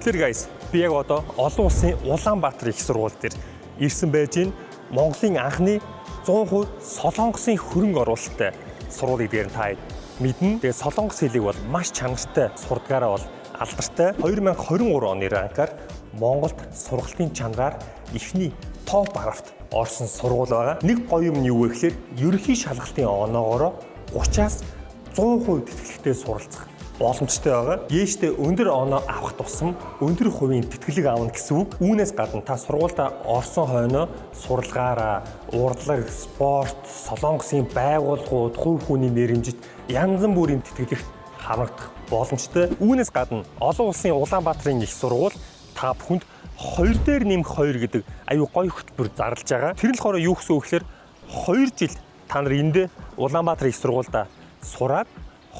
Тэгэхээр guys, би яг одоо олон улсын Улаанбаатар их сургууль дээр ирсэн байж гин Монголын анхны 100% Солонгосын хөрөнгө оруулалттай сургууль гэдгээр та мэднэ. Тэгээ Солонгос хэлийг бол маш чанартай сурдгаараа бол алдартай. 2023 оны ранкаар Монголд сургалтын чангаар ихний топ 10-т орсон сургууль байгаа. Нэг гоё юм нь юу вэ гэхээр ерөнхий шалгалтын оноогоороо 30-аас 100% тэтгэлэгтэй суралцах боломжтой байгаа. Ээжтэй өндөр оноо авах тусам өндөр хувийн тэтгэлэг аавна гэсэн үг. Үүнээс гадна та сургуультай орсон хойноо сурлагаараа, урдлаг, спорт, Солонгосын байгууллагууд, хувь хүний нэрэмжит янз бүрийн тэтгэлэгт хамрагдах боломжтой. Үүнээс гадна олон улсын Улаанбаатарын их сургууль та бүхэнд 2 дээр нэмэх 2 гэдэг аюу гоё хөтөлбөр зарлж байгаа. Тэр нь болохоор юу гэсэн үг гэхээр 2 жил та нар энд Улаанбаатар их сургуультай сураад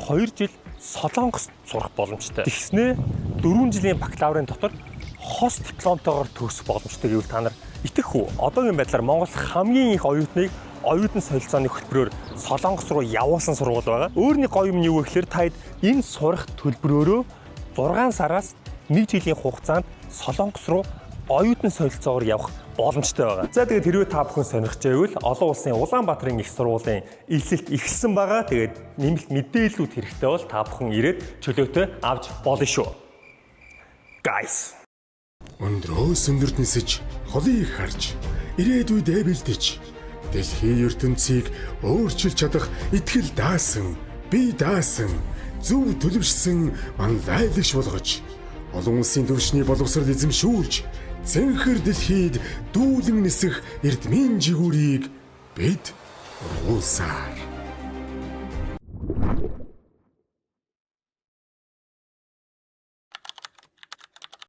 2 жил Солонгост сурах боломжтой. Тэгснээ 4 жилийн бакалаврын дотор хос дипломтойгоор төгсөх боломжтой гэвэл та нар итгэх үү? Одоогийн байдлаар Монгол хамгийн их оюутныг оюутан солилцооны хөтөлбөрөөр Солонгос руу явуулсан сургууль байгаа. Өөр нэг гоё юм нь юу вэ гэхээр та энэ сурах төлбөрөөрөө 6 сараас 1 жилийн хугацаанд Солонгос руу оюутан солилцоогоор явах боломжтой байгаа. За тэгээд хэрвээ та бүхэн сонирхож байвал олон улсын Улаанбаатарын их сургуулийн эсэлт ихсэн байгаа. Тэгээд нэмэлт мэдээллүүд хэрэгтэй бол та бүхэн ирээд чөлөөтэй авч болно шүү. Guys. Өндрөөс өндөрт нисэж, холыг харж, ирээдүйдээ бэлдэж, дэлхийн ертөнцийг өөрчилж чадах итгэл даасан, бие даасан, зөв төлөвшсөн манлайлагч болгож, олон улсын түвшний боловсрол эзэмшүүлж, цэнхэр дэлхийд дүүлэн нисэх эрдмийн жигүүрийг бид уусаар